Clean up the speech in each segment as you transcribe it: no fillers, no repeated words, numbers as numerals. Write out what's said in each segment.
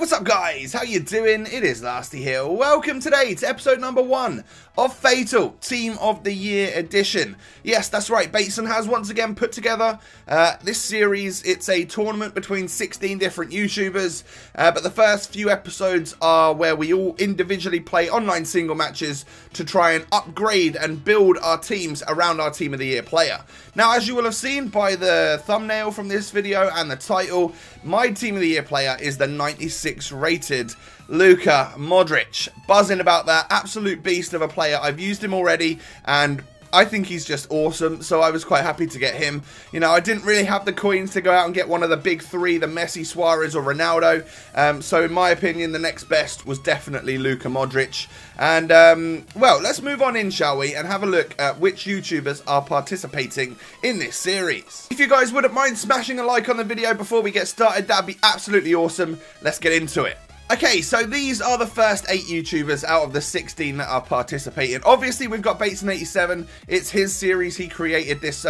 What's up guys? How you doing? It is Lasty here. Welcome today to episode number 1 of Fatal Team of the Year edition. Yes, that's right, Bateson has once again put together this series. It's a tournament between 16 different YouTubers, but the first few episodes are where we all individually play online single matches to try and upgrade and build our teams around our Team of the Year player. Now, as you will have seen by the thumbnail from this video and the title, my Team of the Year player is the 96 rated Luka Modric. Buzzing about that, absolute beast of a player. I've used him already and I think he's just awesome, so I was quite happy to get him. You know, I didn't really have the coins to go out and get one of the big three, the Messi, Suarez or Ronaldo. So in my opinion, the next best was definitely Luka Modric. And, well, let's move on in, shall we, and have a look at which YouTubers are participating in this series. If you guys wouldn't mind smashing a like on the video before we get started, that'd be absolutely awesome. Let's get into it. Okay, so these are the first 8 YouTubers out of the 16 that are participating. Obviously, we've got Bateson87. It's his series. He created this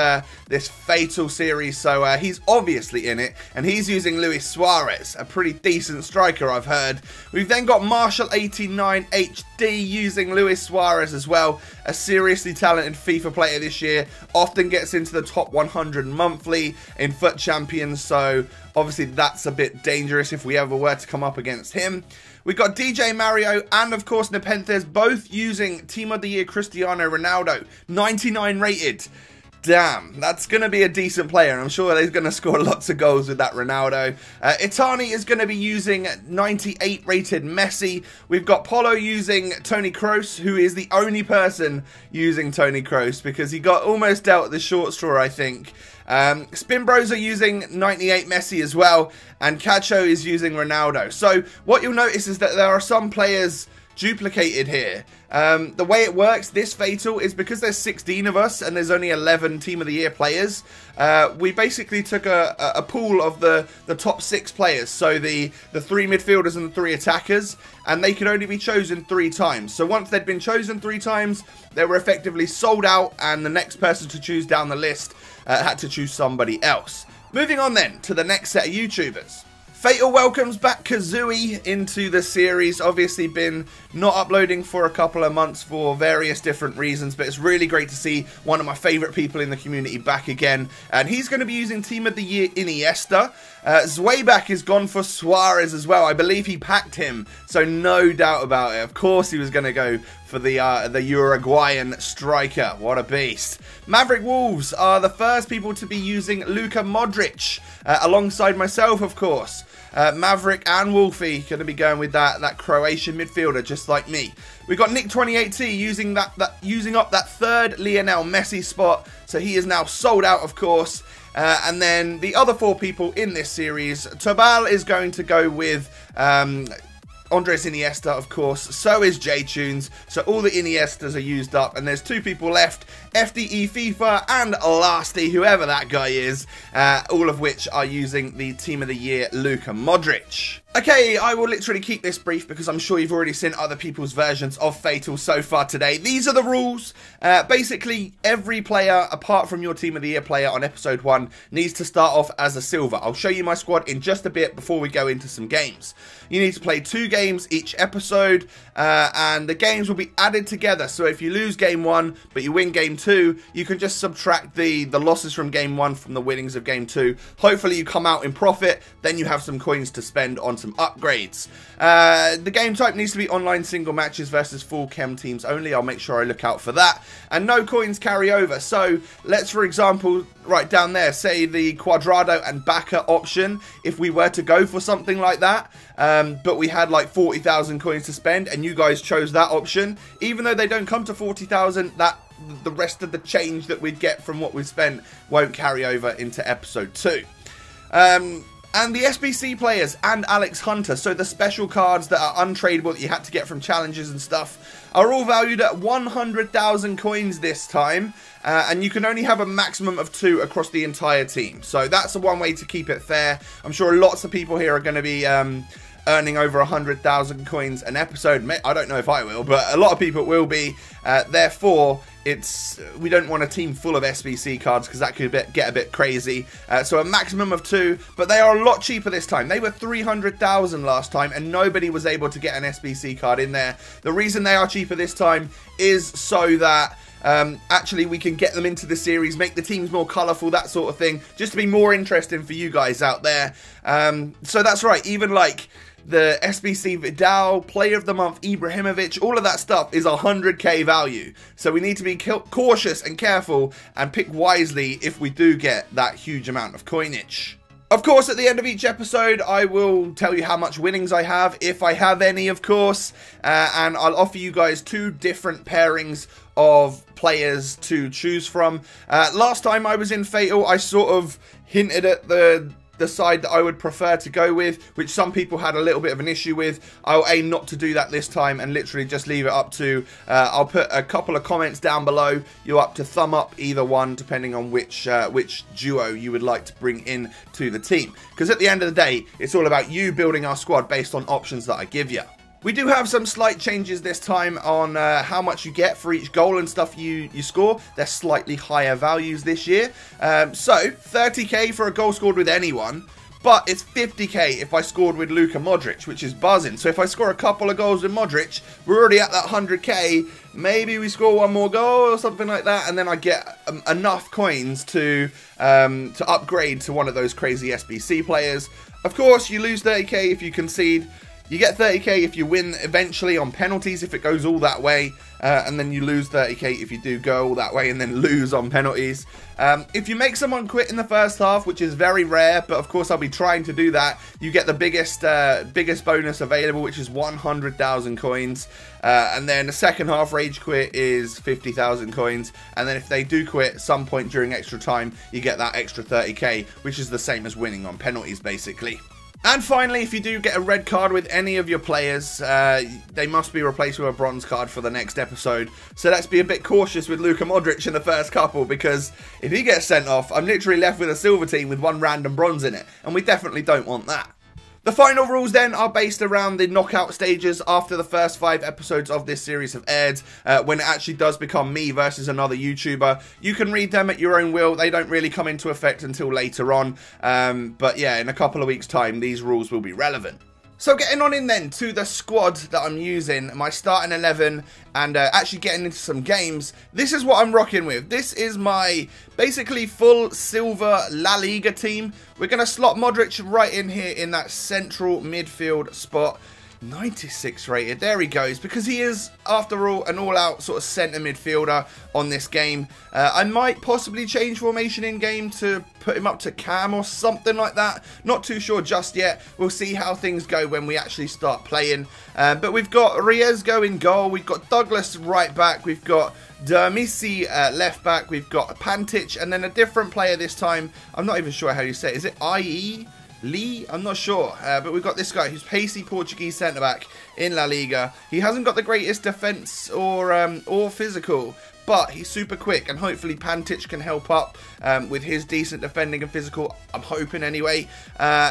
this Fatal series, so he's obviously in it. And he's using Luis Suarez, a pretty decent striker, I've heard. We've then got Marshall89HD using Luis Suarez as well. A seriously talented FIFA player this year. Often gets into the top 100 monthly in FUT Champions, so obviously that's a bit dangerous if we ever were to come up against him. We've got DJ Mario and of course Nepenthes both using Team of the Year Cristiano Ronaldo, 99 rated. Damn, that's going to be a decent player, and I'm sure he's going to score lots of goals with that Ronaldo. Itani is going to be using 98 rated Messi. We've got Polo using Tony Kroos, who is the only person using Tony Kroos because he got almost dealt the short straw, I think. Spin Bros are using 98 Messi as well, and Cacho is using Ronaldo. So what you'll notice is that there are some players duplicated here. The way it works, this Fatal, is because there's 16 of us and there's only 11 Team of the Year players. We basically took a pool of the top 6 players, so the 3 midfielders and the 3 attackers, and they could only be chosen 3 times. So once they'd been chosen 3 times, they were effectively sold out, and the next person to choose down the list had to choose somebody else. Moving on then to the next set of YouTubers. Fatal welcomes back Kazooie into the series. Obviously been not uploading for a couple of months for various different reasons, but it's really great to see one of my favourite people in the community back again. And he's going to be using Team of the Year Iniesta. Zwayback is gone for Suarez as well. I believe he packed him, so no doubt about it. Of course he was going to go for the Uruguayan striker. What a beast. Maverick Wolves are the first people to be using Luka Modric, alongside myself, of course. Maverick and Wolfie going to be going with that Croatian midfielder, just like me. We got Nick28T using using up that third Lionel Messi spot, so he is now sold out, of course. And then the other 4 people in this series, TOBBAL is going to go with Andres Iniesta, of course. So is J-Tunes. So all the Iniestas are used up, and there's 2 people left, FDE FIFA and Lasty, whoever that guy is, all of which are using the Team of the Year Luka Modric. Okay, I will literally keep this brief because I'm sure you've already seen other people's versions of Fatal so far today. These are the rules. Basically, every player, apart from your Team of the Year player on episode 1, needs to start off as a silver. I'll show you my squad in just a bit before we go into some games. You need to play 2 games each episode, and the games will be added together. So if you lose game 1, but you win game 2, you can just subtract the losses from game 1 from the winnings of game 2. Hopefully you come out in profit, then you have some coins to spend on some upgrades. The game type needs to be online single matches versus full chem teams only. I'll make sure I look out for that. And no coins carry over. So let's, for example, right down there, say the Cuadrado and Bacca option, if we were to go for something like that, but we had like 40,000 coins to spend and you guys chose that option, even though they don't come to 40,000, that the rest of the change that we'd get from what we spent won't carry over into episode 2. And the SBC players and Alex Hunter, so the special cards that are untradeable that you had to get from challenges and stuff, are all valued at 100,000 coins this time. And you can only have a maximum of 2 across the entire team. So that's one way to keep it fair. I'm sure lots of people here are going to be earning over 100,000 coins an episode. I don't know if I will, but a lot of people will be. Therefore, we don't want a team full of SBC cards because that could get a bit crazy. So a maximum of 2, but they are a lot cheaper this time. They were 300,000 last time and nobody was able to get an SBC card in there. The reason they are cheaper this time is so that actually we can get them into the series, make the teams more colourful, that sort of thing, just to be more interesting for you guys out there. So that's right, even like the SBC Vidal, Player of the Month, Ibrahimovic, all of that stuff is 100k value. So we need to be cautious and careful and pick wisely if we do get that huge amount of coinage. Of course, at the end of each episode, I will tell you how much winnings I have, if I have any, of course, and I'll offer you guys 2 different pairings of players to choose from. Last time I was in Fatal, I sort of hinted at the side that I would prefer to go with, which some people had a little bit of an issue with. I'll aim not to do that this time and literally just leave it up to, I'll put a couple of comments down below. You're up to thumb up either one, depending on which duo you would like to bring in to the team. Because at the end of the day, it's all about you building our squad based on options that I give you. We do have some slight changes this time on how much you get for each goal and stuff you score. They're slightly higher values this year. So 30k for a goal scored with anyone, but it's 50k if I scored with Luka Modric, which is buzzing. So if I score a couple of goals with Modric, we're already at that 100k. Maybe we score one more goal or something like that, and then I get enough coins to upgrade to one of those crazy SBC players. Of course, you lose 30k if you concede. You get 30k if you win eventually on penalties, if it goes all that way, and then you lose 30k if you do go all that way and then lose on penalties. If you make someone quit in the first half, which is very rare, but of course I'll be trying to do that, you get the biggest bonus available, which is 100,000 coins. And then the second half rage quit is 50,000 coins, and then if they do quit at some point during extra time, you get that extra 30k, which is the same as winning on penalties basically. And finally, if you do get a red card with any of your players, they must be replaced with a bronze card for the next episode. So let's be a bit cautious with Luka Modric in the first couple, because if he gets sent off, I'm literally left with a silver team with one random bronze in it, and we definitely don't want that. The final rules then are based around the knockout stages after the first 5 episodes of this series have aired, when it actually does become me versus another YouTuber. You can read them at your own will. They don't really come into effect until later on, but yeah, in a couple of weeks' time, these rules will be relevant. So getting on in then to the squad that I'm using, my starting 11, and actually getting into some games, this is what I'm rocking with. This is my basically full silver La Liga team. We're going to slot Modric right in here in that central midfield spot. 96 rated, there he goes, because he is, after all, an all-out sort of centre midfielder on this game. I might possibly change formation in-game to put him up to cam or something like that. Not too sure just yet. We'll see how things go when we actually start playing. But we've got Riesgo in goal, we've got Douglas right back, we've got Dermisi left back, we've got Pantic, and then a different player this time. I'm not even sure how you say it. Is it IE? Lee? I'm not sure, but we've got this guy who's pacey Portuguese centre-back in La Liga. He hasn't got the greatest defence or physical, but he's super quick, and hopefully Pantic can help up with his decent defending and physical, I'm hoping anyway.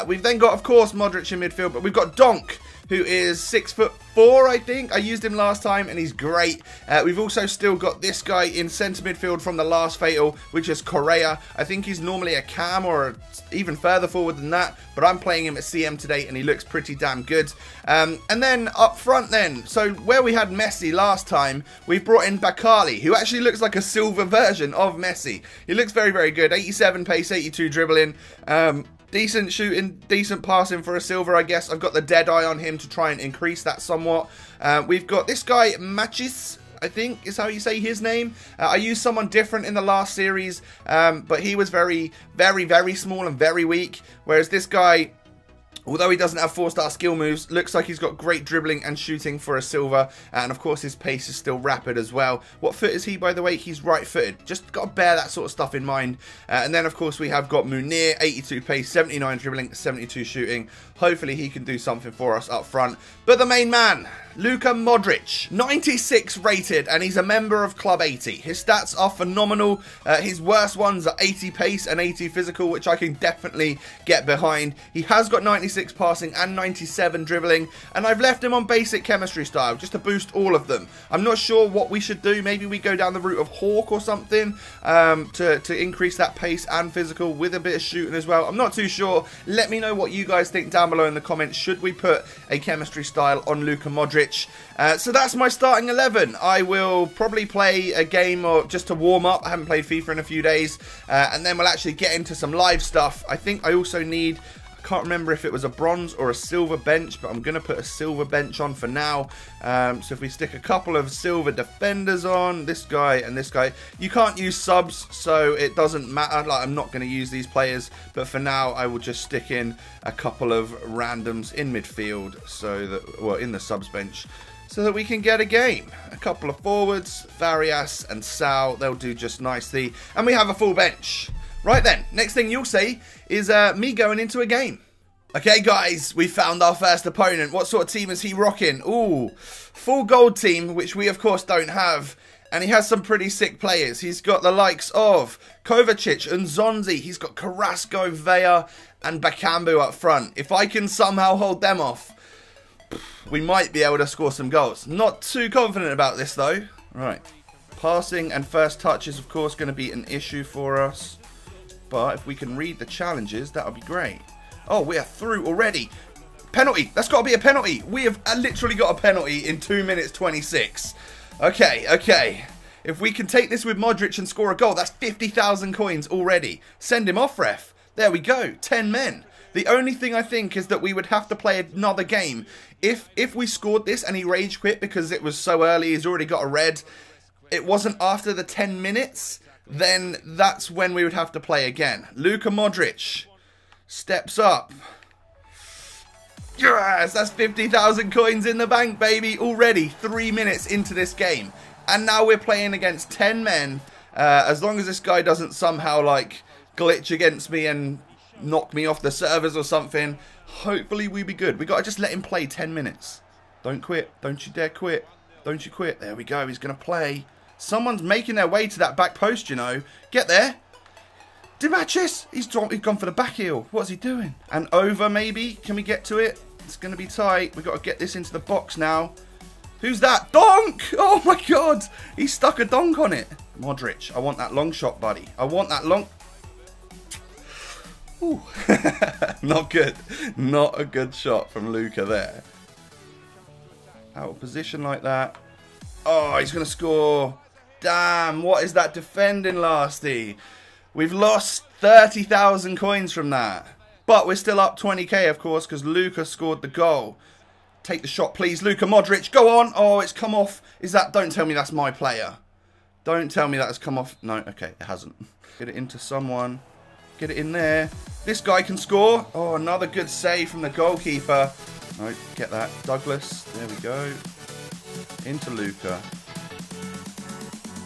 We've then got, of course, Modric in midfield, but we've got Donk, who is 6'4", I think. I used him last time, and he's great. We've also still got this guy in centre midfield from the last Fatal, which is Correa. I think he's normally a cam or even further forward than that, but I'm playing him at CM today, and he looks pretty damn good. And then up front then, so where we had Messi last time, we've brought in Bakali, who actually looks like a silver version of Messi. He looks very, very good. 87 pace, 82 dribbling. Decent shooting, decent passing for a silver, I guess. I've got the dead eye on him to try and increase that somewhat. We've got this guy, Machis, I think is how you say his name. I used someone different in the last series, but he was very, very, very small and very weak. Whereas this guy, although he doesn't have 4-star skill moves, looks like he's got great dribbling and shooting for a silver. And of course his pace is still rapid as well. What foot is he, by the way? He's right-footed. Just got to bear that sort of stuff in mind. And then of course we have got Munir, 82 pace, 79 dribbling, 72 shooting. Hopefully he can do something for us up front. But the main man, Luka Modric, 96 rated, and he's a member of Club 80. His stats are phenomenal. His worst ones are 80 pace and 80 physical, which I can definitely get behind. He has got 96 96 passing and 97 dribbling, and I've left him on basic chemistry style just to boost all of them. I'm not sure what we should do. Maybe we go down the route of Hawk or something to increase that pace and physical with a bit of shooting as well. I'm not too sure. Let me know what you guys think down below in the comments. Should we put a chemistry style on Luka Modric? So that's my starting 11. I will probably play a game or just to warm up. I haven't played FIFA in a few days, and then we'll actually get into some live stuff. I think I also need, I can't remember if it was a bronze or a silver bench, but I'm going to put a silver bench on for now. So if we stick a couple of silver defenders on, this guy and this guy, you can't use subs, so it doesn't matter. Like, I'm not going to use these players, but for now I will just stick in a couple of randoms in midfield, so that, well, in the subs bench, so that we can get a game. A couple of forwards, Varias and Sal, they'll do just nicely, and we have a full bench. Right then, next thing you'll see is me going into a game. Okay guys, we found our first opponent. What sort of team is he rocking? Ooh, full gold team, which we of course don't have. And he has some pretty sick players. He's got the likes of Kovacic and Zonzi. He's got Carrasco, Vea and Bakambu up front. If I can somehow hold them off, we might be able to score some goals. Not too confident about this though. Right, passing and first touch is of course going to be an issue for us. But if we can read the challenges, that would be great. Oh, we are through already. Penalty. That's got to be a penalty. We have literally got a penalty in 2 minutes 26. Okay, okay. If we can take this with Modric and score a goal, that's 50,000 coins already. Send him off, ref. There we go. 10 men. The only thing I think is that we would have to play another game. If we scored this and he rage quit because it was so early, he's already got a red, it wasn't after the 10 minutes, then that's when we would have to play again. Luka Modric steps up. Yes, that's 50,000 coins in the bank, baby. Already 3 minutes into this game. And now we're playing against 10 men. As long as this guy doesn't somehow, like, glitch against me and knock me off the servers or something, hopefully we'll be good. We got to just let him play 10 minutes. Don't quit. Don't you dare quit. Don't you quit. There we go. He's going to play. Someone's making their way to that back post, you know. Get there. Dimatris. He's gone for the back heel. What's he doing? And over, maybe. Can we get to it? It's going to be tight. We've got to get this into the box now. Who's that? Donk! Oh, my God. He stuck a donk on it. Modric. I want that long shot, buddy. I want that long... Ooh. Not good. Not a good shot from Luka there. Out of position like that. Oh, he's going to score. Damn, what is that defending, Lasty? We've lost 30,000 coins from that. But we're still up 20k, of course, because Luka scored the goal. Take the shot, please. Luka Modric, go on. Oh, it's come off. Is that... Don't tell me that's my player. Don't tell me that has come off. No, okay, it hasn't. Get it into someone. Get it in there. This guy can score. Oh, another good save from the goalkeeper. No, get that. Douglas. There we go. Into Luka.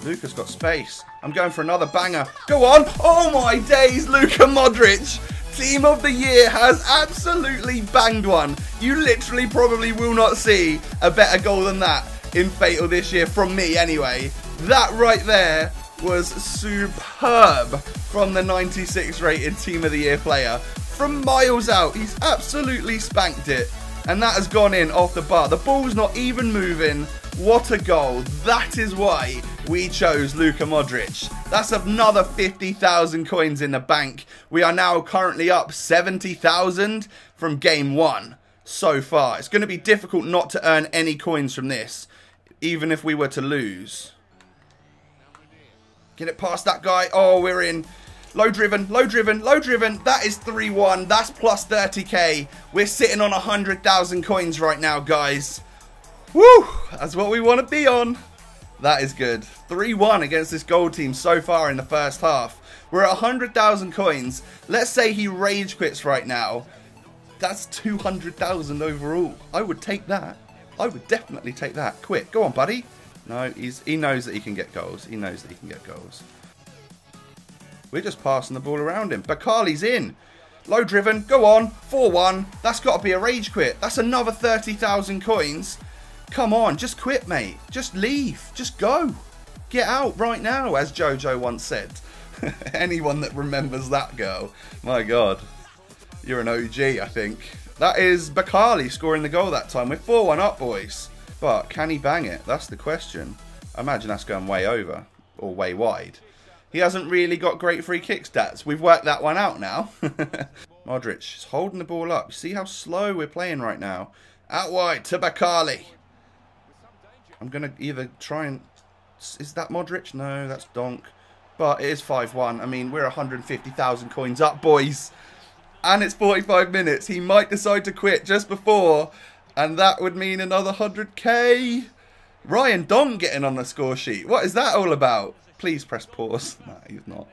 Luka's got space. I'm going for another banger. Go on. Oh my days, Luka Modric. Team of the year has absolutely banged one. You literally probably will not see a better goal than that in Fatal this year from me anyway. That right there was superb from the 96 rated Team of the Year player. From miles out, he's absolutely spanked it. And that has gone in off the bar. The ball's not even moving. What a goal. That is why we chose Luka Modric. That's another 50,000 coins in the bank. We are now currently up 70,000 from game one so far. It's going to be difficult not to earn any coins from this, even if we were to lose. Get it past that guy. Oh, we're in. Low driven, low driven, low driven. That is 3-1. That's plus 30k. We're sitting on 100,000 coins right now, guys. Woo! That's what we want to be on. That is good. 3-1 against this gold team so far in the first half. We're at 100,000 coins. Let's say he rage quits right now. That's 200,000 overall. I would take that. I would definitely take that. Quit. Go on, buddy. No, he knows that he can get goals. He knows that he can get goals. We're just passing the ball around him. Bakali's in. Low driven. Go on. 4-1. That's got to be a rage quit. That's another 30,000 coins. Come on. Just quit, mate. Just leave. Just go. Get out right now, as Jojo once said. Anyone that remembers that girl. My God. You're an OG, I think. That is Bakali scoring the goal that time. We're 4-1 up, boys. But can he bang it? That's the question. I imagine that's going way over or way wide. He hasn't really got great free kick stats. We've worked that one out now. Modric is holding the ball up. See how slow we're playing right now. Out wide to Bakali. I'm going to either try and... Is that Modric? No, that's Donk. But it is 5-1. I mean, we're 150,000 coins up, boys. And it's 45 minutes. He might decide to quit just before. And that would mean another 100k. Ryan Donk getting on the score sheet. What is that all about? Please press pause. Nah, he's not.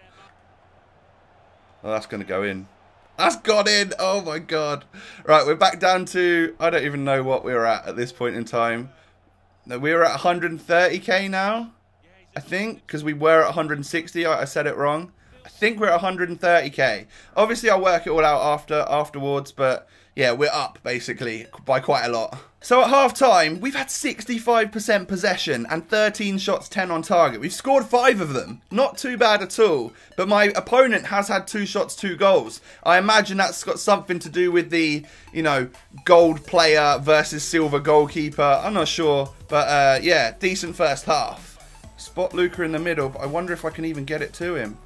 Oh, that's going to go in. That's got in. Oh, my God. Right, we're back down to... I don't even know what we're at this point in time. No, we're at 130k now, I think, because we were at 160. I said it wrong. I think we're at 130k. Obviously, I'll work it all out afterwards, but yeah, we're up basically by quite a lot. So at half time, we've had 65% possession and 13 shots, 10 on target. We've scored 5 of them. Not too bad at all. But my opponent has had 2 shots, 2 goals. I imagine that's got something to do with the, you know, gold player versus silver goalkeeper. I'm not sure. But yeah, decent first half. Spot Luka in the middle, but I wonder if I can even get it to him.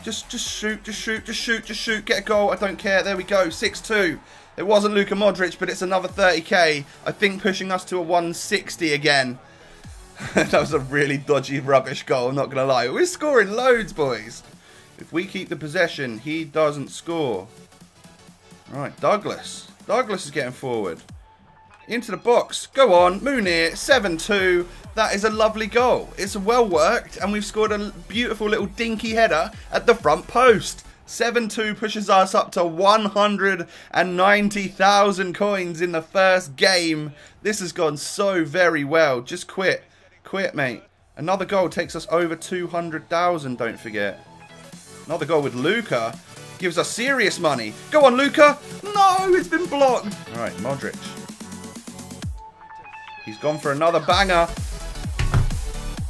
Just shoot, just shoot, just shoot, just shoot. Get a goal. I don't care. There we go. 6-2. It wasn't Luka Modric, but it's another 30k. I think pushing us to a 160 again. That was a really dodgy, rubbish goal. I'm not going to lie. We're scoring loads, boys. If we keep the possession, he doesn't score. All right, Douglas. Douglas is getting forward. Into the box. Go on. Munir. 7-2. That is a lovely goal. It's well worked, and we've scored a beautiful little dinky header at the front post. 7-2 pushes us up to 190,000 coins in the first game. This has gone so very well. Just quit. Quit, mate. Another goal takes us over 200,000, don't forget. Another goal with Luka gives us serious money. Go on, Luka. No, it's been blocked. All right, Modric. He's gone for another banger.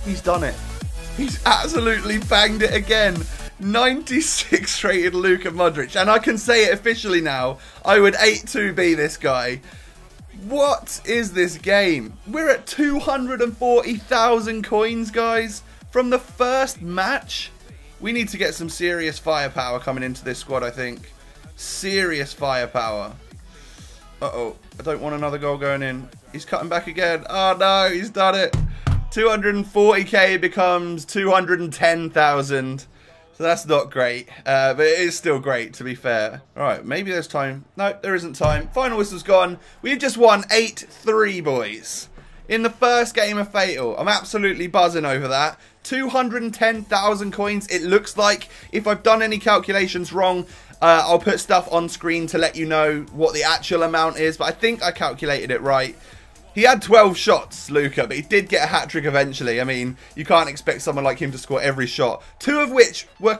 He's done it. He's absolutely banged it again. 96 rated Luka Modric. And I can say it officially now. I would 8-2B this guy. What is this game? We're at 240,000 coins, guys. From the first match. We need to get some serious firepower coming into this squad, I think. Serious firepower. Uh-oh. I don't want another goal going in. He's cutting back again. Oh, no. He's done it. 240k becomes 210,000. So that's not great, but it is still great, to be fair. All right, maybe there's time. No, there isn't time. Final whistle's gone. We've just won 8-3, boys. In the first game of Fatal. I'm absolutely buzzing over that. 210,000 coins, it looks like. If I've done any calculations wrong, I'll put stuff on screen to let you know what the actual amount is. But I think I calculated it right. He had 12 shots, Luka, but he did get a hat-trick eventually. I mean, you can't expect someone like him to score every shot. 2 of which were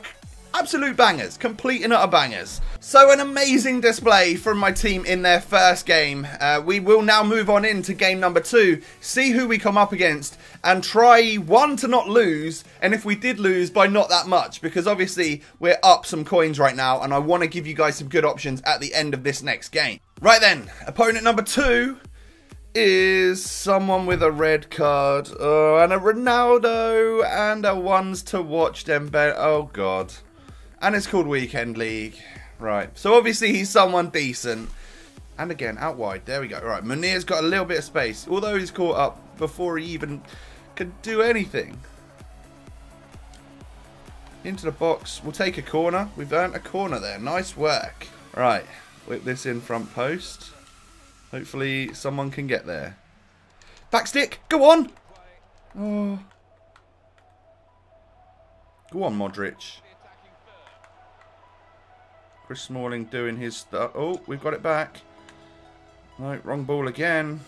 absolute bangers, complete and utter bangers. So an amazing display from my team in their first game. We will now move on into game number 2, see who we come up against, and try, 1, to not lose, and if we did lose, by not that much, because obviously we're up some coins right now, and I want to give you guys some good options at the end of this next game. Right then, opponent number 2 is someone with a red card. Oh, and a Ronaldo and a ones to watch Dembele. Oh, God. And it's called Weekend League. Right. So, obviously, he's someone decent. And again, out wide. There we go. Right. Munir's got a little bit of space. Although he's caught up before he even could do anything. Into the box. We'll take a corner. We've earned a corner there. Nice work. Right. Whip this in front post. Hopefully someone can get there. Back stick. Go on. Oh. Go on, Modric. Chris Smalling doing his stuff. Oh, we've got it back. No, wrong ball again.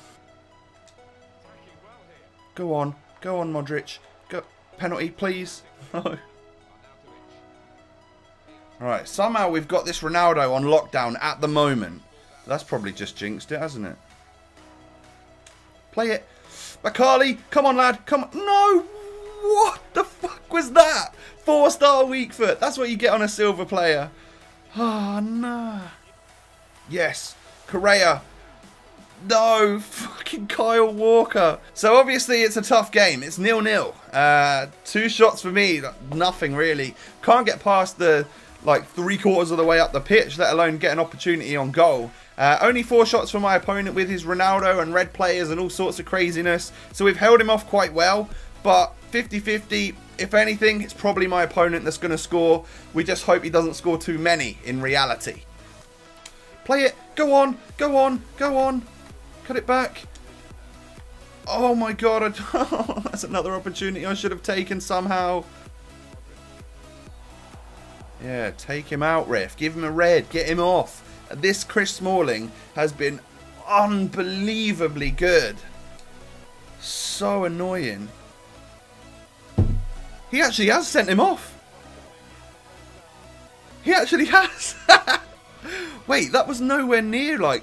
Go on. Go on, Modric. Go. Penalty, please. No. Alright, somehow we've got this Ronaldo on lockdown at the moment. That's probably just jinxed it, hasn't it? Play it. Bakali, come on, lad. Come on. No! What the fuck was that? 4-star weak foot. That's what you get on a silver player. Oh, no. Yes. Correa. No, fucking Kyle Walker. So obviously it's a tough game. It's 0-0. 2 shots for me, nothing really. Can't get past the like 3/4 of the way up the pitch, let alone get an opportunity on goal. Only 4 shots for my opponent with his Ronaldo and red players and all sorts of craziness. So we've held him off quite well, but 50-50. If anything, it's probably my opponent that's going to score. We just hope he doesn't score too many in reality. Play it. Go on. Go on. Go on. Cut it back. Oh my god. That's another opportunity I should have taken somehow. Yeah, take him out, ref. Give him a red. Get him off. This Chris Smalling has been unbelievably good. So annoying. He actually has sent him off. He actually has. Wait, that was nowhere near like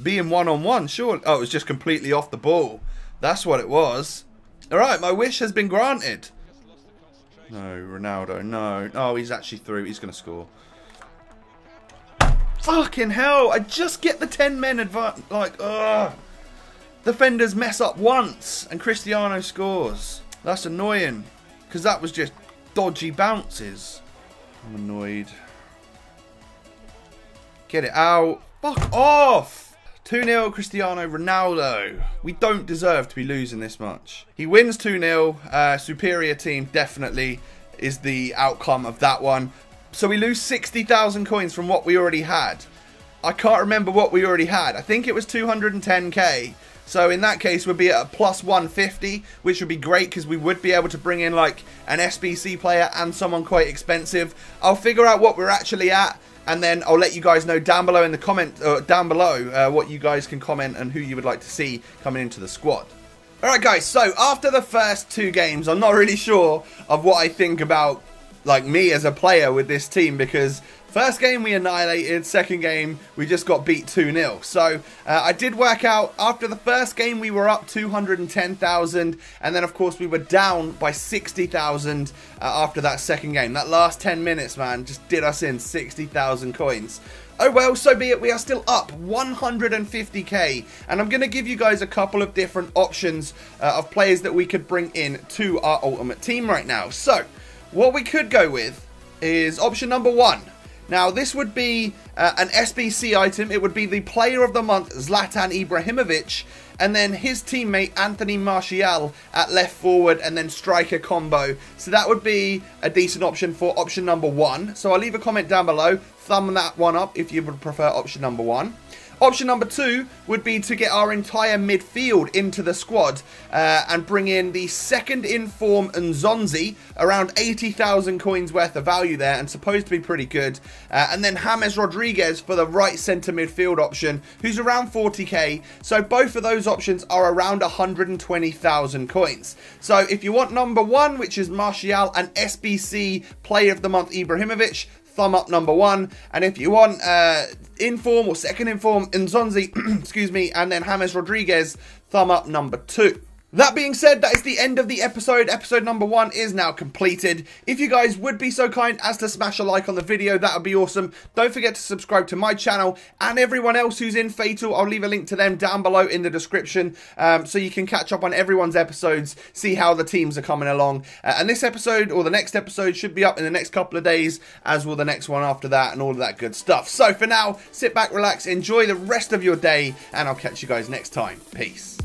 being one-on-one, sure. Oh, it was just completely off the ball. That's what it was. Alright, my wish has been granted. No, Ronaldo, no. Oh, he's actually through. He's going to score. Fucking hell. I just get the 10 men advance. Like, ugh. Defenders mess up once and Cristiano scores. That's annoying. Because that was just dodgy bounces. I'm annoyed. Get it out. Fuck off. 2-0 Cristiano Ronaldo. We don't deserve to be losing this much. He wins 2-0. Superior team definitely is the outcome of that one. So we lose 60,000 coins from what we already had. I can't remember what we already had. I think it was 210k. So in that case, we'd be at a plus 150, which would be great because we would be able to bring in like an SBC player and someone quite expensive. I'll figure out what we're actually at, and then I'll let you guys know down below in the comment, what you guys can comment and who you would like to see coming into the squad. Alright guys, so after the first 2 games, I'm not really sure of what I think about like me as a player with this team, because first game we annihilated, second game we just got beat 2-0. So I did work out, after the first game we were up 210,000, and then of course we were down by 60,000 after that second game. That last 10 minutes, man, just did us in 60,000 coins. Oh well, so be it. We are still up 150k, and I'm going to give you guys a couple of different options of players that we could bring in to our ultimate team right now. So what we could go with is option number 1. Now, this would be an SBC item. It would be the Player of the Month, Zlatan Ibrahimovic, and then his teammate, Anthony Martial, at left forward, and then striker combo. So that would be a decent option for option number 1. So I'll leave a comment down below. Thumb that one up if you would prefer option number 1. Option number 2 would be to get our entire midfield into the squad and bring in the second in form Nzonzi, around 80,000 coins worth of value there, and supposed to be pretty good. And then James Rodriguez for the right centre midfield option, who's around 40k. So both of those options are around 120,000 coins. So if you want number 1, which is Martial and SBC Player of the Month Ibrahimovic, thumb up number 1. And if you want inform or second inform Nzonzi, excuse me, and then James Rodriguez, thumb up number 2. That being said, that is the end of the episode. Episode number 1 is now completed. If you guys would be so kind as to smash a like on the video, that would be awesome. Don't forget to subscribe to my channel and everyone else who's in Fatal. I'll leave a link to them down below in the description so you can catch up on everyone's episodes, see how the teams are coming along. And this episode, or the next episode, should be up in the next couple of days, as will the next one after that and all of that good stuff. So for now, sit back, relax, enjoy the rest of your day, and I'll catch you guys next time. Peace.